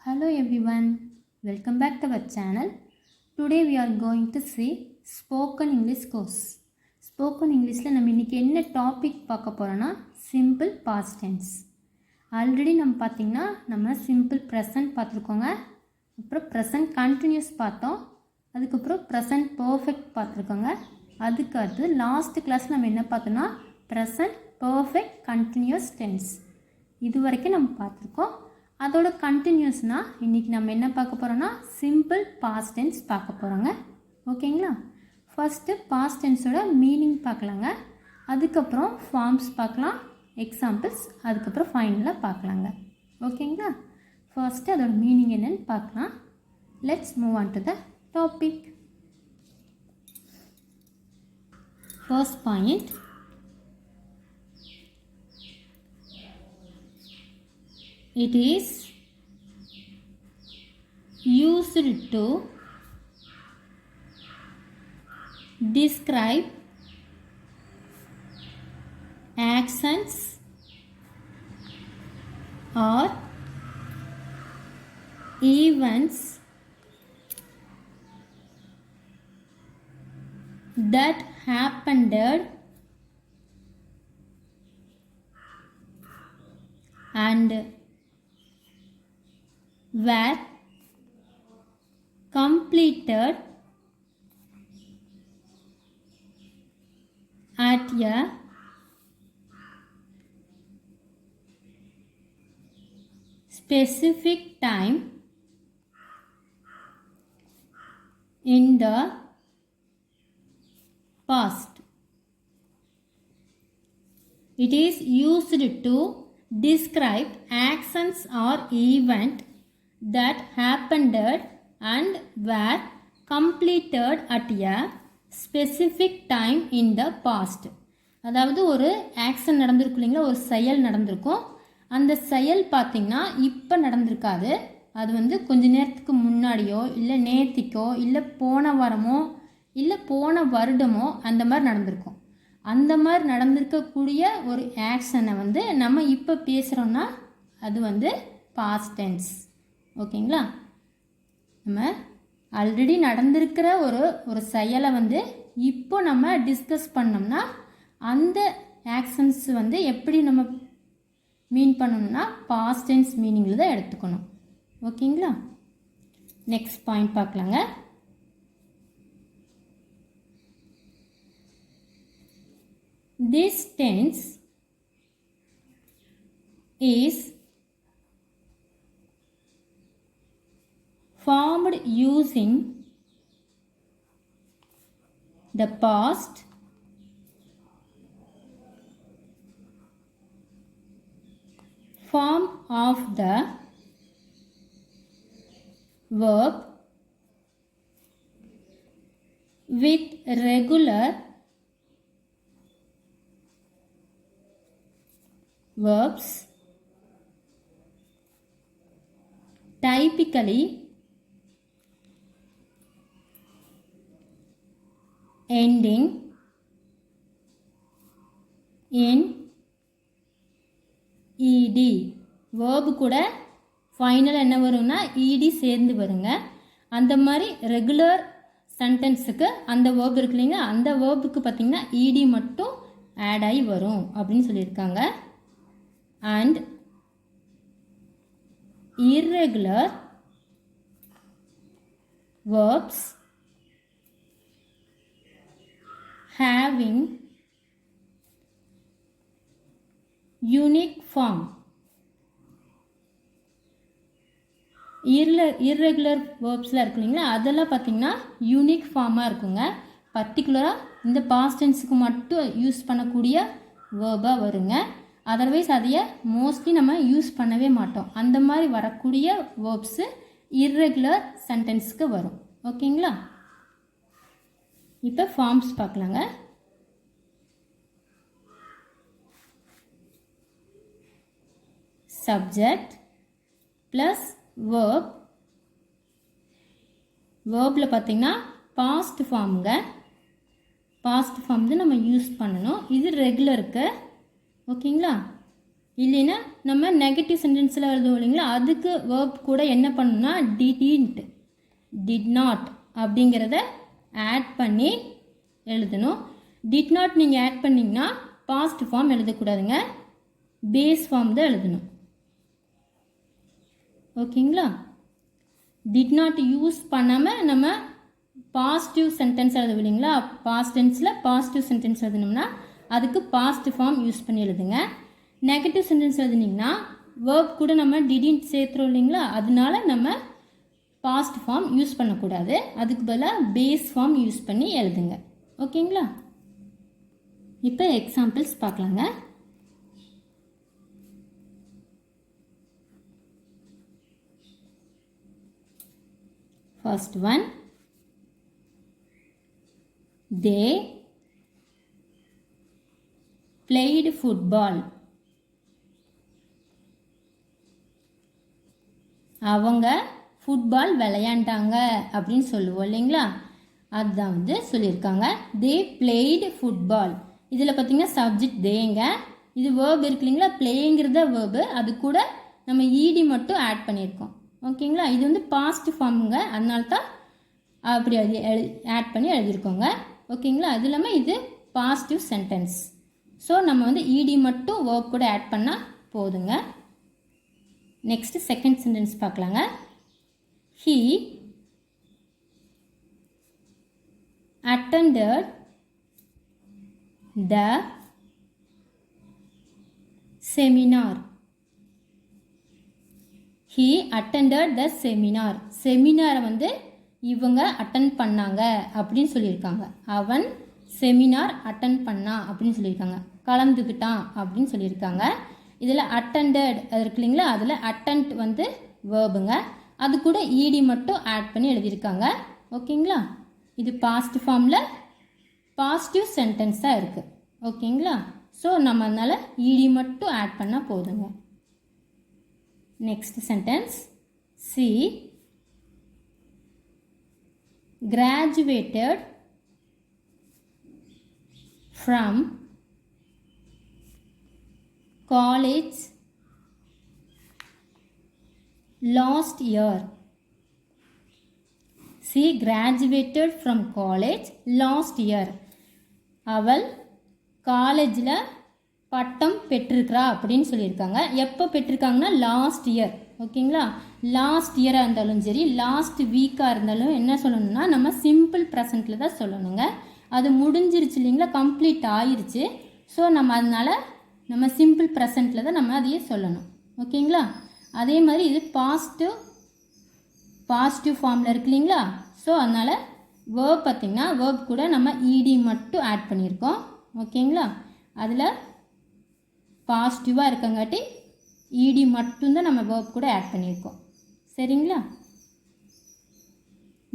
Hello everyone, welcome back to our channel. Today we are going to see Spoken English course. Spoken Englishல நம்ம இன்னைக்கு என்ன topic பார்க்க போறோம்னா simple past tense. Already நம்ம பார்த்தீங்கன்னா நம்ம simple present பார்த்துருக்கோங்க. அப்புறம் present continuous பார்த்தோம். அதுக்கப்புறம் present perfect பார்த்துருக்கோங்க. அதுக்கு அடுத்து லாஸ்ட் கிளாஸ் நம்ம என்ன பார்த்தோம்னா present perfect continuous tense. இது வரைக்கும் நம்ம பார்த்துருக்கோம். அதோட கண்டினியூஸ்னால் இன்றைக்கி நம்ம என்ன பார்க்க போகிறோன்னா சிம்பிள் பாஸ்ட் டென்ஸ் பார்க்க போகிறோங்க. ஓகேங்களா? ஃபஸ்ட்டு பாஸ்ட் டென்ஸோட மீனிங் பார்க்கலாங்க. அதுக்கப்புறம் ஃபார்ம்ஸ் பார்க்கலாம், எக்ஸாம்பிள்ஸ், அதுக்கப்புறம் ஃபைனலாக பார்க்கலாங்க. ஓகேங்களா? ஃபர்ஸ்ட்டு அதோட மீனிங் என்னன்னு பார்க்கலாம். Let's move on to the topic. First point, it is used to describe actions or events that happened and were completed at a specific time in the past. It is used to describe actions or event that happened and were completed at a specific time in the past. அதாவது ஒரு action நடந்திருக்கும் இல்லைங்களா, ஒரு செயல் நடந்திருக்கும். அந்த செயல் பார்த்திங்கன்னா இப்போ நடந்திருக்காது. அது வந்து கொஞ்ச நேரத்துக்கு முன்னாடியோ இல்லை நேத்திக்கோ இல்லை போன வாரமோ இல்லை போன வருடமோ அந்த மாதிரி நடந்திருக்கும். அந்த மாதிரி நடந்திருக்கக்கூடிய ஒரு ஆக்ஷனை வந்து நம்ம இப்போ பேசுகிறோன்னா அது வந்து பாஸ்ட் டென்ஸ். ஓகேங்களா? நம்ம ஆல்ரெடி நடந்திருக்கிற ஒரு செயலை வந்து இப்போ நம்ம டிஸ்கஸ் பண்ணோம்னா அந்த ஆக்ஷன்ஸ் வந்து எப்படி நம்ம மீன் பண்ணணும்னா பாஸ்ட் டென்ஸ் மீனிங்கில் தான் எடுத்துக்கணும். ஓகேங்களா? நெக்ஸ்ட் பாயிண்ட் பார்க்கலாங்க. This tense is formed using the past form of the verb with regular verbs, typically ending in ed. verb கூட ஃபைனல் என்ன வரும்னா ed சேர்ந்து வருங்க. அந்த மாதிரி ரெகுலர் சென்டென்ஸுக்கு அந்த வேர்ப் இருக்கு இல்லைங்க, அந்த வேர்புக்கு பார்த்திங்கன்னா ed மட்டும் ஆட் ஆகி வரும் அப்படின்னு சொல்லியிருக்காங்க. And irregular verbs having unique form. irregular verbsலாம் இருக்கு இல்லைங்களா, அதெல்லாம் பார்த்திங்கன்னா யூனிக் ஃபார்மாக இருக்குங்க. பர்டிகுலராக இந்த பாஸ்ட் டென்ஸுக்கு மட்டும் யூஸ் பண்ணக்கூடிய வேர்பாக வருங்க. அதர்வைஸ் அதைய மோஸ்ட்லி நம்ம யூஸ் பண்ணவே மாட்டோம். அந்த மாதிரி வரக்கூடிய வேர்ப்ஸு irregular சென்டென்ஸுக்கு வரும். ஓகேங்களா? இப்போ ஃபார்ம்ஸ் பார்க்கலாங்க. Subject plus verb. வேர்பில் பார்த்திங்கன்னா பாஸ்ட் ஃபார்முங்க. பாஸ்ட் ஃபார்ம் தான் நம்ம யூஸ் பண்ணணும். இது ரெகுலருக்கு. ஓகேங்களா? இல்லைன்னா நம்ம நெகட்டிவ் சென்டென்ஸில் எழுதுவோம் இல்லைங்களா, அதுக்கு வேர்ப் கூட என்ன பண்ணணும்னா டிடின்ட், டிட் நாட் அப்படிங்கிறத ஆட் பண்ணி எழுதணும். டிட் நாட் நீங்கள் ஆட் பண்ணிங்கன்னா பாஸ்ட் ஃபார்ம் எழுதக்கூடாதுங்க, பேஸ் ஃபார்ம் தான் எழுதணும். ஓகேங்களா? டிட் நாட் யூஸ் பண்ணாமல் நம்ம பாசிட்டிவ் சென்டென்ஸ் எழுதுவோம் இல்லைங்களா, பாஸ்ட் டென்ஸில் பாசிட்டிவ் சென்டென்ஸ் எழுதணும்னா அதுக்கு பாஸ்ட் ஃபார்ம் யூஸ் பண்ணி எழுதுங்க. நெகட்டிவ் சென்டென்ஸ் எழுதுனீங்கன்னா வேர்ப் கூட நம்ம டிடின்ட் சேர்த்துறோம் இல்லைங்களா, அதனால நம்ம பாஸ்ட் ஃபார்ம் யூஸ் பண்ணக்கூடாது, அதுக்கு பதிலாக பேஸ் ஃபார்ம் யூஸ் பண்ணி எழுதுங்க. ஓகேங்களா? இப்போ எக்ஸாம்பிள்ஸ் பார்க்கலாங்க. First one, they played football. அவங்க ஃபுட்பால் விளையாண்டாங்க அப்படின்னு சொல்லுவோம் இல்லைங்களா, அதுதான் வந்து சொல்லியிருக்காங்க. தே பிளேய்டு ஃபுட்பால். இதில் பார்த்தீங்கன்னா சப்ஜெக்ட் தேங்க, இது வேர்ப் இருக்கு இல்லைங்களா, பிளேங்கிறத வேர்பு, அது கூட நம்ம ஈடி மட்டும் ஆட் பண்ணியிருக்கோம். ஓகேங்களா? இது வந்து பாஸ்ட் ஃபார்முங்க, அதனால தான் அப்படி ஆட் பண்ணி எழுதியிருக்கோங்க. ஓகேங்களா? அது இல்லாமல் இது பாசிட்டிவ் சென்டென்ஸ், ஸோ நம்ம வந்து ஈடி மட்டும் வேர்ப் கூட ஆட் பண்ணால் போதுங்க. நெக்ஸ்ட் செகண்ட் சென்டென்ஸ் பார்க்கலாங்க. He attended the seminar. He attended the seminar. செமினாரை வந்து இவங்க அட்டன் பண்ணாங்க அப்படின்னு சொல்லியிருக்காங்க. அவன் செமினார் அட்டன் பண்ணா அப்படின்னு சொல்லியிருக்காங்க, கலந்துக்கிட்டான் அப்படின்னு சொல்லியிருக்காங்க. இதில் அட்டண்டட் அது இருக்கு இல்லைங்களா, அதில் அட்டன்ட் வந்து வேர்புங்க, அது கூட ஈடி மட்டும் ஆட் பண்ணி எழுதியிருக்காங்க. ஓகேங்களா? இது பாஸ்ட் ஃபார்மில் பாசிட்டிவ் சென்டென்ஸாக இருக்குது. ஓகேங்களா? ஸோ நம்ம அதனால் ஈடி மட்டும் ஆட் பண்ணால் போதுங்க. Next sentence, C graduated from college last year. She graduated from college last year. அவள் காலேஜில் பட்டம் பெற்றிருக்கிறா அப்படின்னு சொல்லியிருக்காங்க. எப்போ பெற்றிருக்காங்கன்னா லாஸ்ட் இயர். ஓகேங்களா? லாஸ்ட் இயராக இருந்தாலும் சரி, லாஸ்ட் வீக்காக இருந்தாலும் என்ன சொல்லணும்னா நம்ம சிம்பிள் ப்ரெசண்ட்டில் தான் சொல்லணுங்க. அது முடிஞ்சிருச்சு இல்லைங்களா, கம்ப்ளீட் ஆயிடுச்சு. ஸோ நம்ம அதனால் நம்ம சிம்பிள் ப்ரெசண்ட்டில் தான் நம்ம அதையே சொல்லணும். ஓகேங்களா? அதே மாதிரி இது பாசிட்டிவ் ஃபார்மில் இருக்கு இல்லைங்களா, ஸோ அதனால் வேர்ப் பார்த்திங்கன்னா வேர்ப் கூட நம்ம ஈடி மட்டும் ஆட் பண்ணியிருக்கோம். ஓகேங்களா? அதில் பாசிட்டிவாக இருக்கங்காட்டி ஈடி மட்டும்தான் நம்ம வேர்ப் கூட ஆட் பண்ணியிருக்கோம். சரிங்களா?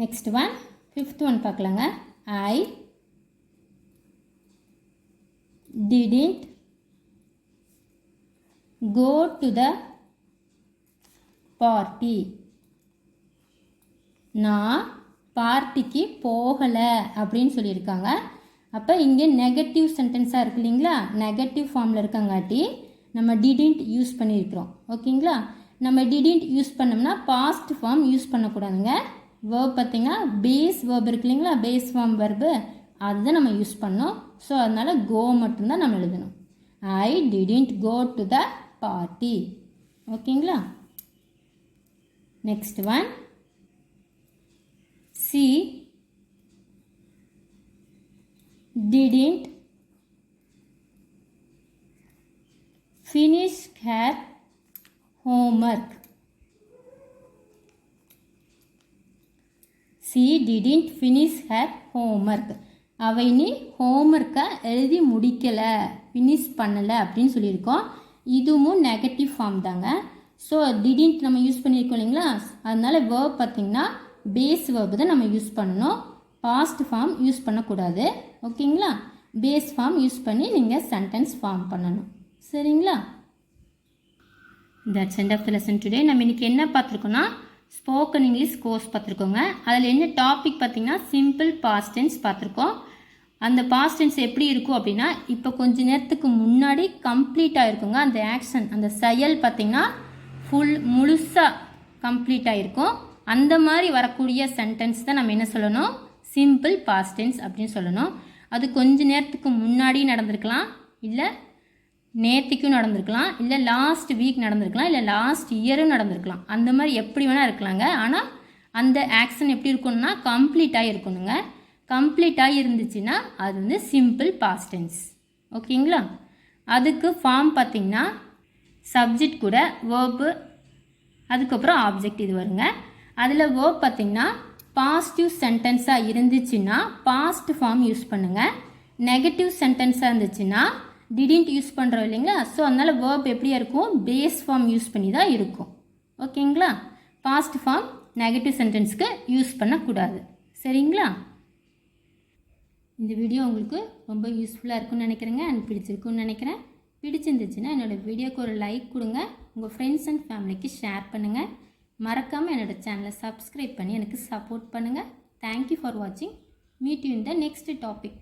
நெக்ஸ்ட் ஒன், ஃபிஃப்த் ஒன் பார்க்கலாங்க. ஐ didn't go to the party. நான் பார்ட்டிக்கு போகலை அப்படின்னு சொல்லியிருக்காங்க. அப்போ இங்கே நெகட்டிவ் சென்டென்ஸாக இருக்கு இல்லைங்களா, நெகட்டிவ் ஃபார்மில் இருக்கங்காட்டி நம்ம டிடின்ட் யூஸ் பண்ணியிருக்கிறோம். ஓகேங்களா? நம்ம டிடின்ட் யூஸ் பண்ணோம்னா பாஸ்ட் ஃபார்ம் யூஸ் பண்ணக்கூடாதுங்க. வேர்ப் பார்த்திங்கன்னா பேஸ் வேர்ப் இருக்கு இல்லைங்களா, பேஸ் ஃபார்ம் வெர்பு, அதுதான் நம்ம யூஸ் பண்ணோம். ஸோ அதனால் கோ மட்டும்தான் நம்ம எழுதணும். I didn't go to the party. ஓகேங்களா? Next one, she didn't finish her homework. She didn't finish her homework. அவ இனி ஹோம்ஒர்க்கை எழுதி முடிக்கலை, ஃபினிஷ் பண்ணலை அப்படின்னு சொல்லியிருக்கோம். இதுவும் நெகட்டிவ் ஃபார்ம் தாங்க. ஸோ டிடின்ட் நம்ம யூஸ் பண்ணியிருக்கோம் இல்லைங்களா, அதனால் வேர்ப் பார்த்திங்கன்னா பேஸ் வேர்பு தான் நம்ம யூஸ் பண்ணணும், பாஸ்ட் ஃபார்ம் யூஸ் பண்ணக்கூடாது. ஓகேங்களா? பேஸ் ஃபார்ம் யூஸ் பண்ணி நீங்கள் சென்டென்ஸ் ஃபார்ம் பண்ணணும். சரிங்களா? That's end of the lesson today. நம்ம இன்றைக்கி என்ன பார்த்துருக்கோன்னா ஸ்போக்கன் இங்கிலீஷ் கோர்ஸ் பார்த்துருக்கோங்க. அதில் என்ன டாபிக் பார்த்திங்கன்னா சிம்பிள் பாஸ்ட் டென்ஸ் பார்த்துருக்கோம். அந்த பாஸ்ட் டென்ஸ் எப்படி இருக்கும் அப்படின்னா இப்போ கொஞ்ச நேரத்துக்கு முன்னாடி கம்ப்ளீட் ஆகிருக்குங்க அந்த ஆக்ஷன், அந்த செயல் பார்த்திங்கன்னா முழுசாக கம்ப்ளீட் ஆகிருக்கும். அந்த மாதிரி வரக்கூடிய சென்டென்ஸ் தான் நம்ம என்ன சொல்லணும், சிம்பிள் பாஸ்ட் டென்ஸ் அப்படின்னு சொல்லணும். அது கொஞ்ச நேரத்துக்கு முன்னாடி நடந்திருக்கலாம், இல்லை நேற்றுக்கும் நடந்திருக்கலாம், இல்லை லாஸ்ட் வீக் நடந்திருக்கலாம், இல்லை லாஸ்ட் இயரும் நடந்திருக்கலாம். அந்த மாதிரி எப்படி வேணால் இருக்கலாங்க. ஆனால் அந்த ஆக்ஷன் எப்படி இருக்கணும்னா கம்ப்ளீட்டாக இருக்கணுங்க. கம்ப்ளீட்டாக இருந்துச்சுன்னா அது வந்து சிம்பிள் பாஸ்ட் டென்ஸ். ஓகேங்களா? அதுக்கு ஃபார்ம் பார்த்திங்கன்னா சப்ஜெக்ட் கூட வேர்பு, அதுக்கப்புறம் ஆப்ஜெக்ட் இது வருங்க. அதில் வேர்ப் பார்த்திங்கன்னா பாசிட்டிவ் சென்டென்ஸாக இருந்துச்சுன்னா பாஸ்ட் ஃபார்ம் யூஸ் பண்ணுங்கள். நெகட்டிவ் சென்டென்ஸாக இருந்துச்சுன்னா டிடன்ட் யூஸ் பண்ணுறோம் இல்லைங்களா. ஸோ அதனால் வேர்ப் எப்படியா இருக்கும், பேஸ் ஃபார்ம் யூஸ் பண்ணி தான் இருக்கும். ஓகேங்களா? பாஸ்ட் ஃபார்ம் நெகட்டிவ் சென்டென்ஸ்க்கு யூஸ் பண்ணக்கூடாது. சரிங்களா? இந்த வீடியோ உங்களுக்கு ரொம்ப யூஸ்ஃபுல்லாக இருக்குன்னு நினைக்கிறேங்க, அண்ட் பிடிச்சிருக்குன்னு நினைக்கிறேன். பிடிச்சிருந்துச்சுன்னா என்னோடய வீடியோக்கு ஒரு லைக் கொடுங்க, உங்கள் ஃப்ரெண்ட்ஸ் அண்ட் ஃபேமிலிக்கு ஷேர் பண்ணுங்கள். மறக்காமல் என்னோடய சேனலை சப்ஸ்கிரைப் பண்ணி எனக்கு சப்போர்ட் பண்ணுங்கள். தேங்க்யூ ஃபார் வாட்சிங். Meet you in the next topic.